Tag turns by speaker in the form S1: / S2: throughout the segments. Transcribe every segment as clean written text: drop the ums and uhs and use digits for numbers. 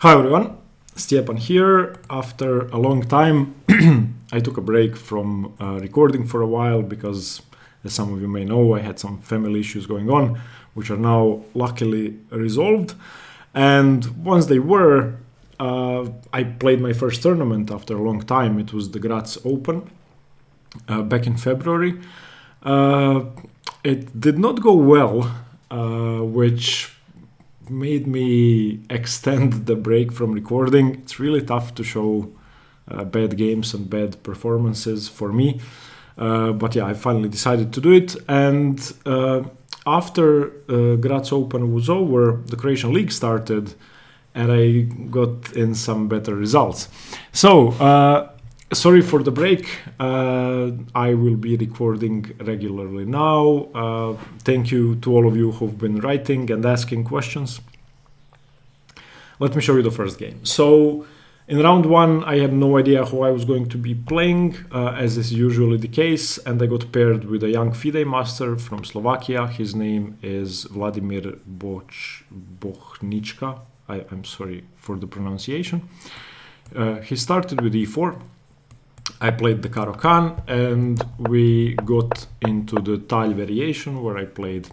S1: Hi everyone, Stepan here. After a long time, I took a break from recording for a while because, as some of you may know, I had some family issues going on, which are now luckily resolved. And once they were, I played my first tournament after a long time. It was the Graz Open back in February. It did not go well, which made me extend the break from recording. It's really tough to show bad games and bad performances for me. But yeah, I finally decided to do it. And after Graz Open was over, the Croatian League started and I got in some better results. So, sorry for the break. I will be recording regularly now. Thank you to all of you who've been writing and asking questions. Let me show you the first game. So in round one, I had no idea who I was going to be playing, as is usually the case, and I got paired with a young FIDE master from Slovakia. His name is Vladimir Bochnicka. I'm sorry for the pronunciation. He started with e4. I played the Caro-Kann and we got into the Tal Variation where I played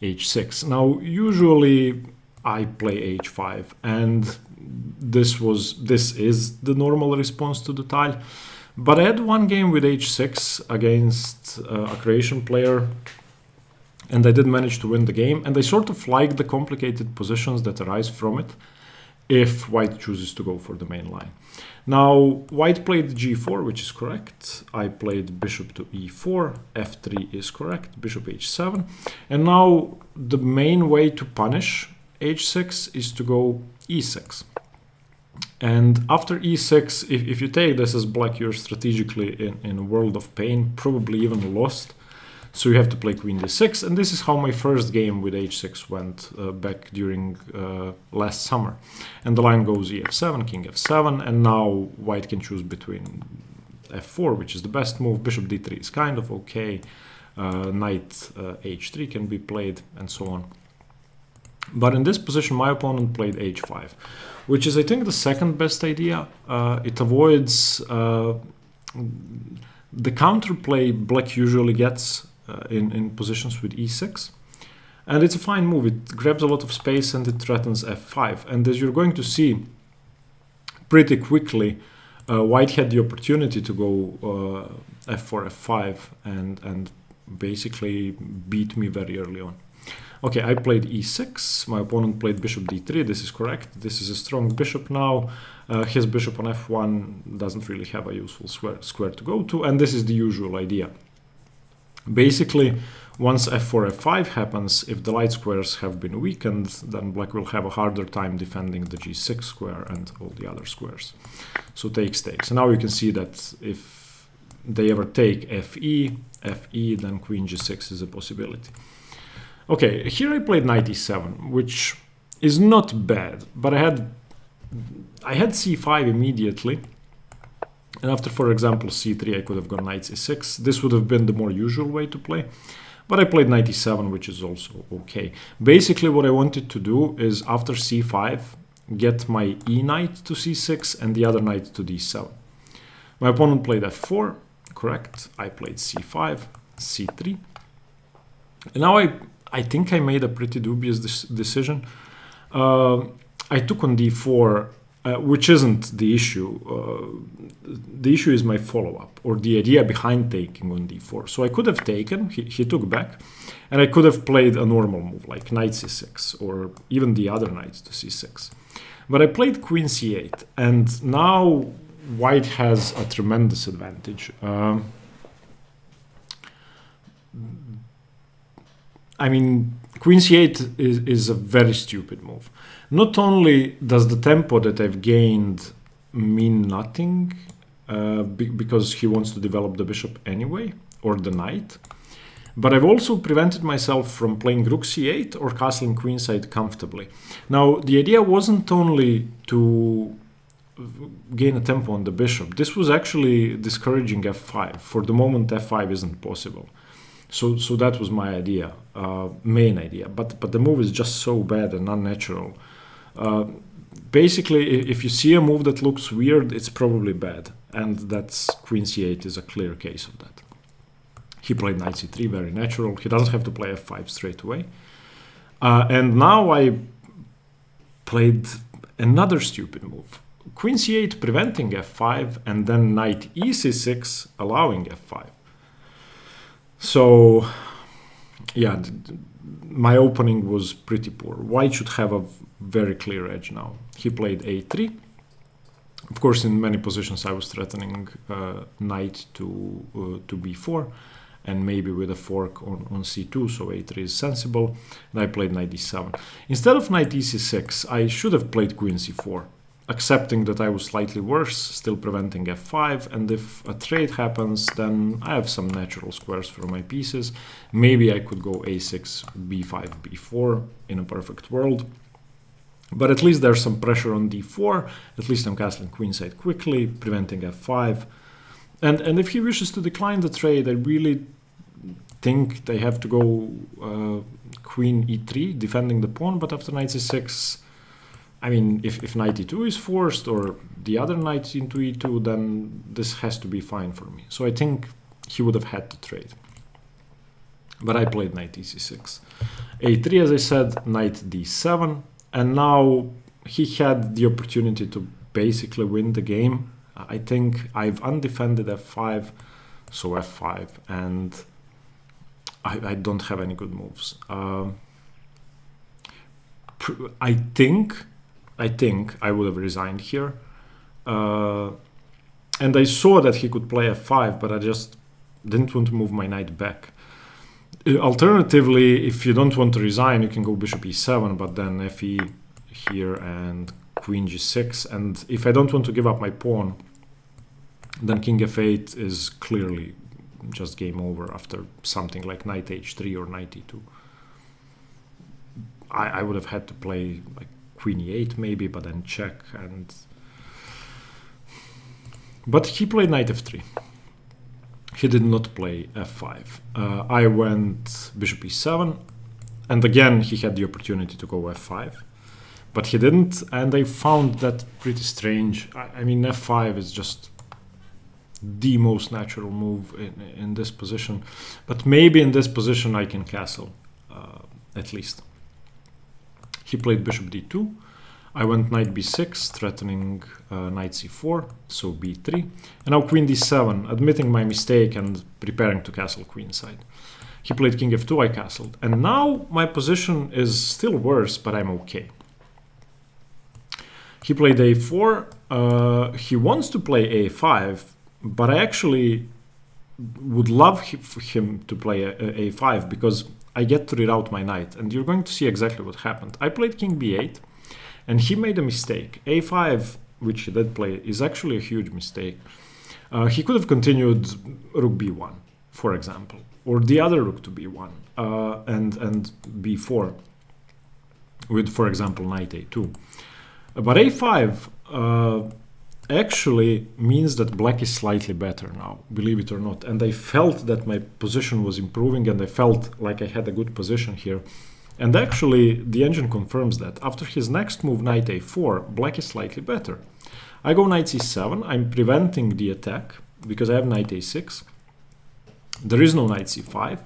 S1: h6. Now, usually I play h5 and this is the normal response to the Tal. But I had one game with h6 against a Croatian player and I did manage to win the game, and I sort of like the complicated positions that arise from it if white chooses to go for the main line. Now, white played g4, which is correct. I played bishop to e4, f3 is correct, bishop h7. And now the main way to punish h6 is to go e6. And after e6, if you take this as black, you're strategically in a world of pain, probably even lost. So you have to play queen d6, and this is how my first game with h6 went back during last summer. And the line goes ef7, king f7, and now white can choose between f4, which is the best move, bishop d3 is kind of okay, knight h3 can be played, and so on. But in this position, my opponent played h5, which is, I think, the second best idea. It avoids the counterplay black usually gets in positions with e6, and it's a fine move. It grabs a lot of space and it threatens f5, and as you're going to see pretty quickly, white had the opportunity to go f4, f5 and basically beat me very early on. Okay, I played e6, my opponent played bishop d3, this is correct. This is a strong bishop now. His bishop on f1 doesn't really have a useful square to go to, and this is the usual idea. Basically, once f4, f5 happens, if the light squares have been weakened, then black will have a harder time defending the g6 square and all the other squares. So takes. And now you can see that if they ever take fe, then queen g6 is a possibility. Okay, here I played knight e7, which is not bad, but I had c5 immediately. And after, for example, c3, I could have gone knight c6. This would have been the more usual way to play. But I played knight e7, which is also okay. Basically, what I wanted to do is, after c5, get my e knight to c6 and the other knight to d7. My opponent played f4, correct. I played c5, c3. And now I think I made a pretty dubious decision. I took on d4, which isn't the issue. The issue is my follow-up, or the idea behind taking on d4. So I could have taken, he took back, and I could have played a normal move, like knight c6, or even the other knight to c6. But I played queen c8, and now white has a tremendous advantage. I mean, queen c8 is a very stupid move. Not only does the tempo that I've gained mean nothing, because he wants to develop the bishop anyway, or the knight, but I've also prevented myself from playing rook c8 or castling queenside comfortably. Now, the idea wasn't only to gain a tempo on the bishop. This was actually discouraging f5. For the moment, f5 isn't possible. So that was my idea, main idea. But the move is just so bad and unnatural. basically, if you see a move that looks weird, it's probably bad. And that's Queen C8 is a clear case of that. He played Knight C3, very natural. He doesn't have to play F5 straight away. And now I played another stupid move. Queen C8 preventing F5, and then Knight E C6 allowing F5. So, yeah, my opening was pretty poor. White should have a very clear edge now. He played A3. Of course, in many positions I was threatening Knight to B4, and maybe with a fork on C2, so A3 is sensible, and I played Knight D7. Instead of Knight E6, I should have played Queen C4, accepting that I was slightly worse, still preventing F5, and if a trade happens, then I have some natural squares for my pieces. Maybe I could go A6, B5, B4 in a perfect world. But at least there's some pressure on D4, at least I'm castling queenside quickly, preventing F5. And if he wishes to decline the trade, I really think they have to go Queen E3, defending the pawn, but after Knight C6, I mean, if Knight E2 is forced, or the other knight into E2, then this has to be fine for me. So I think he would have had to trade. But I played Knight E6. A3, as I said, Knight D7, and now he had the opportunity to basically win the game. I think I've undefended F5, so F5, and I don't have any good moves. I think I would have resigned here. And I saw that he could play F5, but I just didn't want to move my knight back. Alternatively, if you don't want to resign, you can go bishop E7, but then Fe here and Queen G6. And if I don't want to give up my pawn, then King F8 is clearly just game over after something like Knight H3 or Knight E2. I would have had to play like Queen E8 maybe, but then check. But he played Knight F3. He did not play F5. I went Bishop E7, and again he had the opportunity to go F5, but he didn't, and I found that pretty strange. I mean, F5 is just the most natural move in this position, but maybe in this position I can castle, at least. He played Bishop D2. I went Knight B6, threatening Knight C4, so B3. And now Queen D7, admitting my mistake and preparing to castle queenside. He played King F2, I castled. And now my position is still worse, but I'm okay. He played A4. He wants to play A5, but I actually would love him to play A5 because I get to reroute my knight. And you're going to see exactly what happened. I played King B8. And he made a mistake. A5, which he did play, is actually a huge mistake. He could have continued Rook B1, for example, or the other Rook to B1, and B4 with, for example, Knight A2. But A5 actually means that Black is slightly better now, believe it or not. And I felt that my position was improving, and I felt like I had a good position here. And actually, the engine confirms that. After his next move, Knight A4, Black is slightly better. I go Knight C7. I'm preventing the attack because I have Knight A6. There is no Knight C5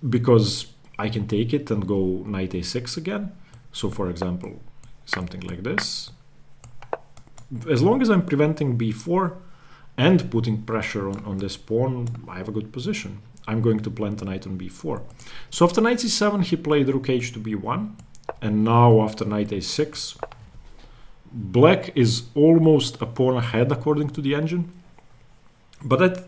S1: because I can take it and go Knight A6 again. So, for example, something like this. As long as I'm preventing B4 and putting pressure on this pawn, I have a good position. I'm going to plant a knight on B4. So after Knight C7, he played Rook H to B1. And now after Knight A6, Black is almost a pawn ahead according to the engine. But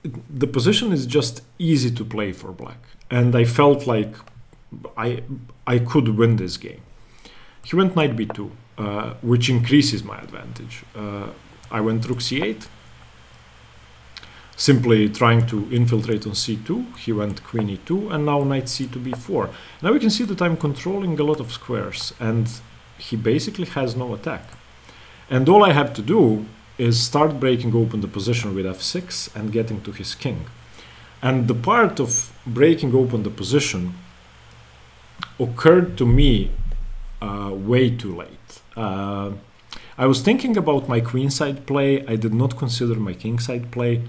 S1: the position is just easy to play for Black. And I felt like I could win this game. He went Knight B2, which increases my advantage. I went Rook C8. Simply trying to infiltrate on C2, he went Queen E2, and now Knight C to B4. Now we can see that I'm controlling a lot of squares, and he basically has no attack. And all I have to do is start breaking open the position with F6 and getting to his king. And the part of breaking open the position occurred to me way too late. I was thinking about my queenside play. I did not consider my kingside play.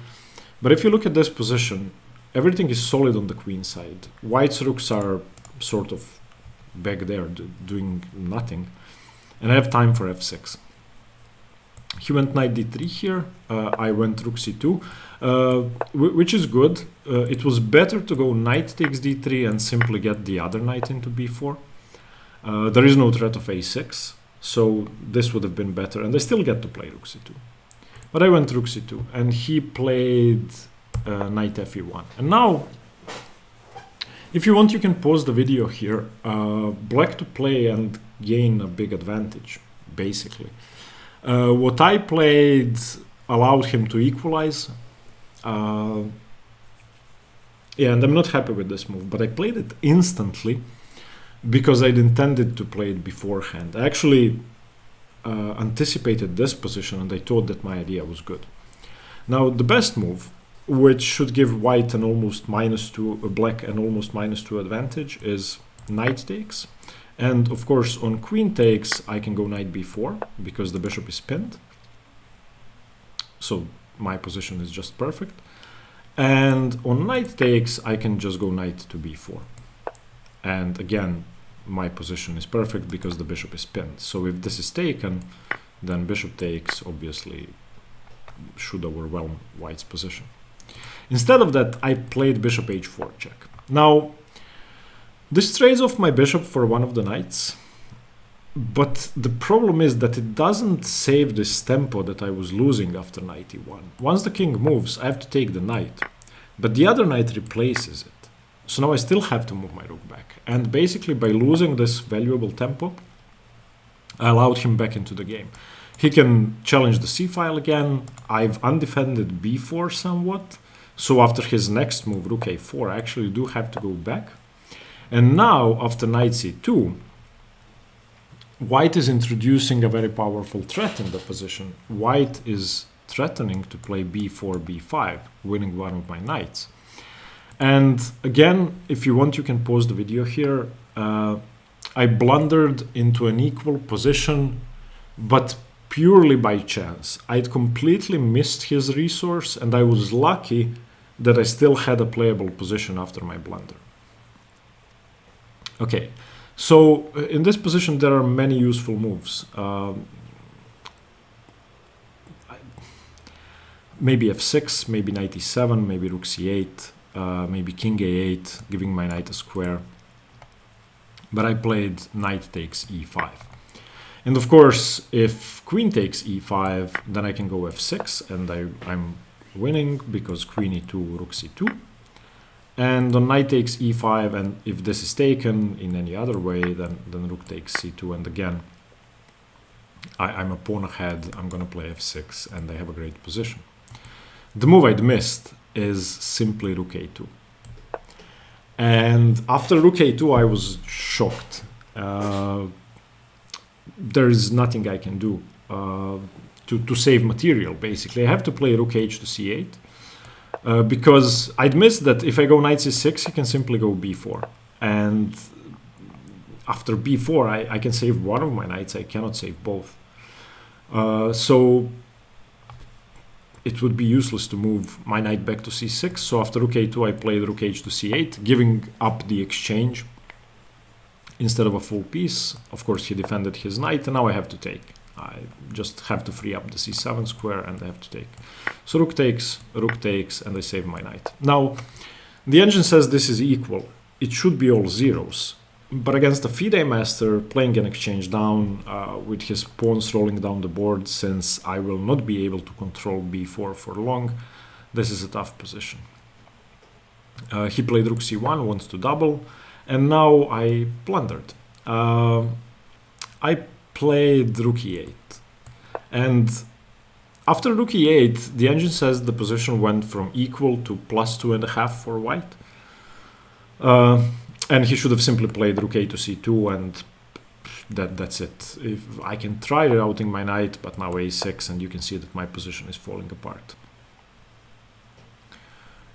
S1: But if you look at this position, everything is solid on the queen side. White's rooks are sort of back there doing nothing. And I have time for f6. He went knight d3 here. I went rook c2, which is good. It was better to go knight takes d3 and simply get the other knight into b4. There is no threat of a6, so this would have been better. And I still get to play rook c2. But I went rook c2, and he played knight fe1. And now, if you want, you can pause the video here. Black to play and gain a big advantage, basically. What I played allowed him to equalize. Yeah, and I'm not happy with this move, but I played it instantly because I'd intended to play it beforehand. I actually anticipated this position, and I thought that my idea was good. Now, the best move, which should give white an almost -2, black an almost -2 advantage, is knight takes. And of course, on queen takes, I can go knight b4 because the bishop is pinned. So my position is just perfect. And on knight takes, I can just go knight to b4. And again, my position is perfect because the bishop is pinned. So if this is taken, then bishop takes obviously should overwhelm white's position. Instead of that, I played bishop h4 check. Now, this trades off my bishop for one of the knights, but the problem is that it doesn't save this tempo that I was losing after knight e1. Once the king moves, I have to take the knight, but the other knight replaces it. So now I still have to move my rook back. And basically by losing this valuable tempo, I allowed him back into the game. He can challenge the c-file again. I've undefended b4 somewhat. So after his next move, rook a4, I actually do have to go back. And now, after knight c2, white is introducing a very powerful threat in the position. White is threatening to play b4, b5, winning one of my knights. And again, if you want, you can pause the video here. I blundered into an equal position, but purely by chance. I'd completely missed his resource, and I was lucky that I still had a playable position after my blunder. Okay, so in this position there are many useful moves. Maybe f6, maybe knight e7, maybe rook c8, maybe king a8, giving my knight a square. But I played knight takes e5. And of course, if queen takes e5, then I can go f6, and I'm winning because queen e2, rook c2. And on knight takes e5, and if this is taken in any other way, then rook takes c2. And again, I'm a pawn ahead, I'm going to play f6, and I have a great position. The move I'd missed is simply rook a2. And after rook a2, I was shocked. There is nothing I can do to save material, basically. I have to play rook h to c8. Because I'd missed that if I go knight c6, he can simply go b4. And after b4, I can save one of my knights, I cannot save both. So it would be useless to move my knight back to c6. So after rook a2, I played rook h to c8, giving up the exchange instead of a full piece. Of course, he defended his knight, and now I have to take. I just have to free up the c7 square, and I have to take. So rook takes, and I save my knight. Now, the engine says this is equal. It should be all zeros. But against the FIDE master, playing an exchange down with his pawns rolling down the board, since I will not be able to control b4 for long, this is a tough position. He played rook c1, wants to double, and now I blundered. I played rook e8, and after rook e8, the engine says the position went from equal to +2.5 for white. And he should have simply played rook a to c2, and that's it. If I can try routing my knight, but now a6, and you can see that my position is falling apart.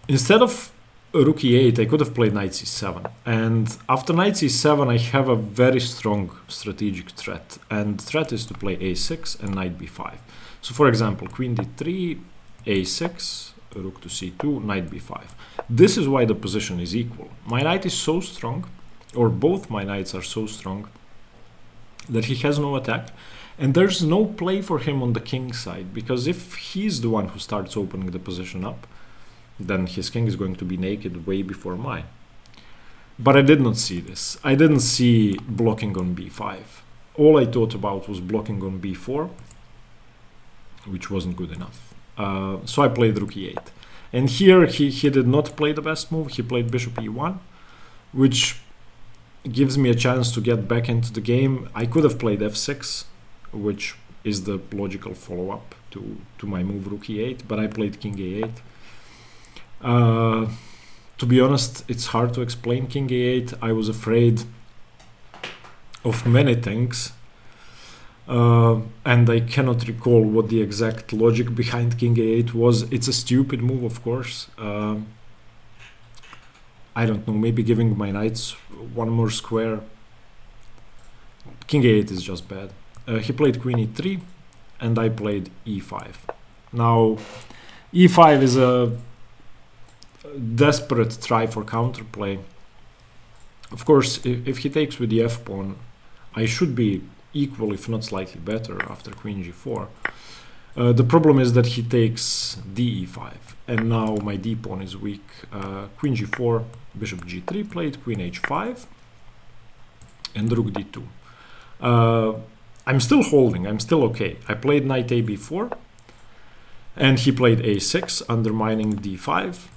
S1: Instead of rook e8, I could have played knight c7. And after knight c7, I have a very strong strategic threat. And the threat is to play a6 and knight b5. So for example, queen d3, a6, rook to c2, knight b5. This is why the position is equal. My knight is so strong, or both my knights are so strong, that he has no attack. And there's no play for him on the king side, because if he's the one who starts opening the position up, then his king is going to be naked way before mine. But I did not see this. I didn't see blocking on b5. All I thought about was blocking on b4, which wasn't good enough. So I played rook e8. And here he did not play the best move. He played bishop e1, which gives me a chance to get back into the game. I could have played f6, which is the logical follow-up to my move rook e8, but I played king a8. To be honest, it's hard to explain king a8. I was afraid of many things, and I cannot recall what the exact logic behind king a8 was. It's a stupid move, of course. I don't know, maybe giving my knights one more square. King a8 is just bad. He played queen e3, and I played e5. Now, e5 is a desperate try for counterplay. Of course, if he takes with the f-pawn, I should be equal, if not slightly better, after queen g4. The problem is that he takes d5, and now my d-pawn is weak. Queen g4, bishop g3, played queen h5, and rook d2. I'm still holding, I'm still okay. I played knight a b4, and he played a6, undermining d5,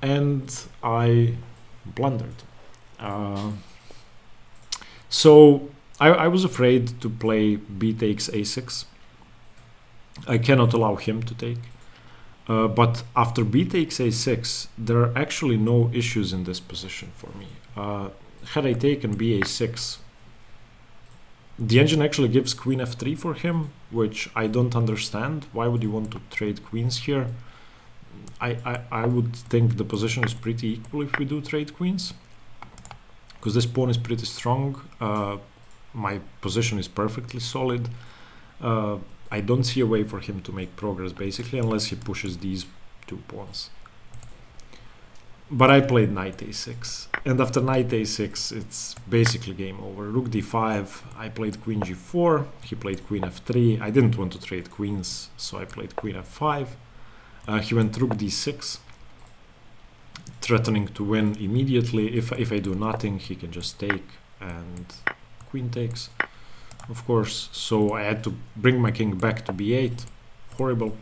S1: and I blundered. So I was afraid to play b takes a6. I cannot allow him to take. But after b takes a6, there are actually no issues in this position for me. Had I taken b a6, the engine actually gives queen f3 for him, which I don't understand. Why would you want to trade queens here? I would think the position is pretty equal if we do trade queens, because this pawn is pretty strong. My position is perfectly solid. I don't see a way for him to make progress, basically, unless he pushes these two pawns. But I played knight a6, and after knight a6, it's basically game over. Rook d5, I played queen g4, he played queen f3. I didn't want to trade queens, so I played queen f5. He went rook d6, threatening to win immediately. If I do nothing, he can just take, and queen takes, of course. So I had to bring my king back to b8. Horrible.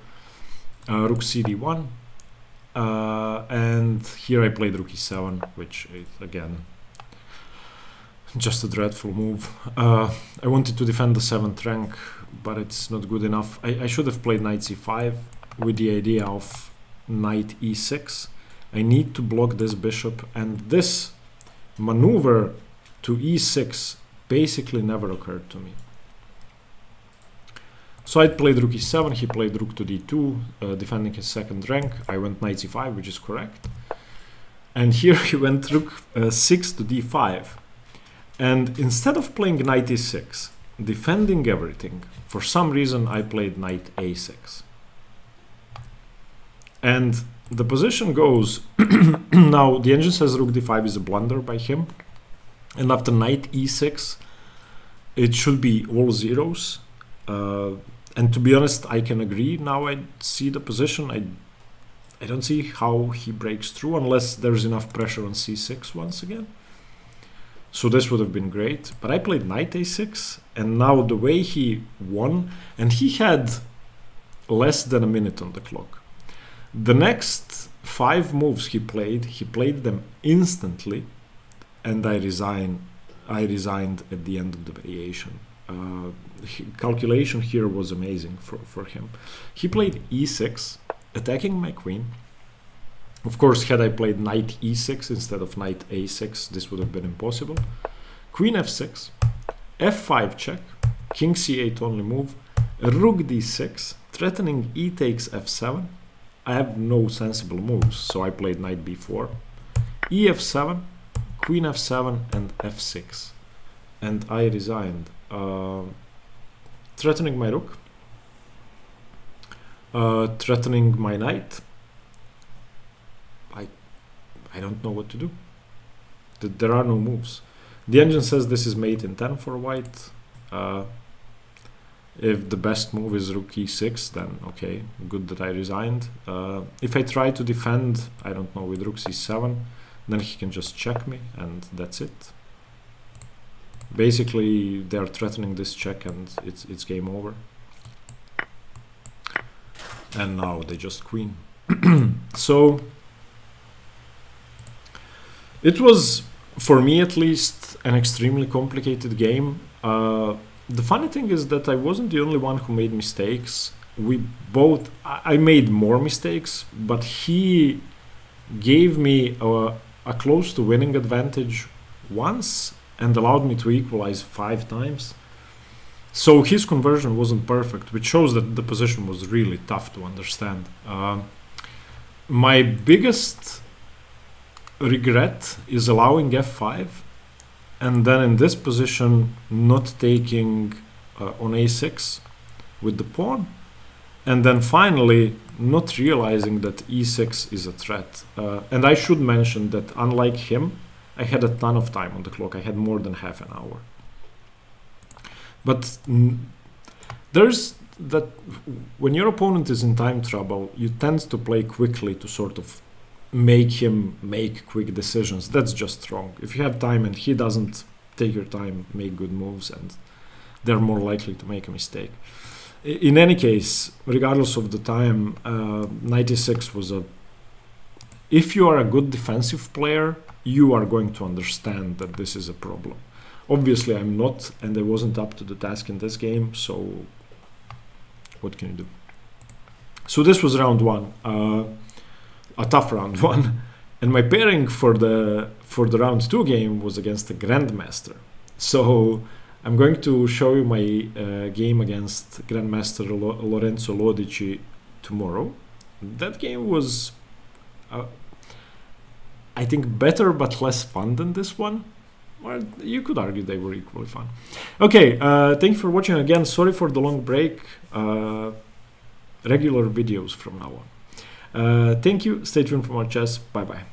S1: Rook cd1. And here I played rook e7, which is, again, just a dreadful move. I wanted to defend the 7th rank, but it's not good enough. I should have played knight c5 with the idea of knight e6. I need to block this bishop, and this maneuver to e6 basically never occurred to me. So I played rook e7, he played rook to d2, defending his 2nd rank. I went knight c5, which is correct. And here he went rook 6 to d5. And instead of playing knight e6, defending everything, for some reason I played knight a6. And the position goes, now the engine says rook d5 is a blunder by him. And after knight e6, it should be all zeros. And to be honest, I can agree. Now I see the position. I don't see how he breaks through unless there's enough pressure on c6 once again. So this would have been great. But I played knight a6, and now the way he won, and he had less than a minute on the clock. The next 5 moves he played them instantly, and I resigned at the end of the variation. Calculation here was amazing for him. He played e6, attacking my queen. Of course, had I played knight e6 instead of knight a6, this would have been impossible. Queen f6, f5 check, king c8 only move, rook d6, threatening e takes f7. I have no sensible moves, so I played knight b4. ef7, queen f7, and f6. And I resigned, threatening my rook, threatening my knight. I don't know what to do. There are no moves. The engine says this is mate in 10 for white. If the best move is rook e6, then okay, good that I resigned. If I try to defend, I don't know, with rook c7, then he can just check me, and that's it. Basically, they're threatening this check, and it's game over. And now they just queen. So it was, for me at least, an extremely complicated game. The funny thing is that I wasn't the only one who made mistakes. I made more mistakes, but he gave me a close to winning advantage once and allowed me to equalize 5 times. So his conversion wasn't perfect, which shows that the position was really tough to understand. My biggest regret is allowing f5, and then in this position not taking on a6 with the pawn, and then finally not realizing that e6 is a threat. And I should mention that unlike him, I had a ton of time on the clock. I had more than half an hour. But there's that when your opponent is in time trouble, you tend to play quickly to sort of make him make quick decisions. That's just wrong. If you have time and he doesn't take your time, make good moves, and they're more likely to make a mistake. In any case, regardless of the time, knight e6 was a... If you are a good defensive player, you are going to understand that this is a problem. Obviously, I'm not, and I wasn't up to the task in this game, so what can you do? So this was round 1. A tough round 1, and my pairing for the round 2 game was against a grandmaster. So I'm going to show you my game against Grandmaster Lorenzo Lodici tomorrow. That game was, I think, better but less fun than this one. Well, you could argue they were equally fun. Okay, thank you for watching again. Sorry for the long break. Regular videos from now on. Thank you. Stay tuned for more chess. Bye bye.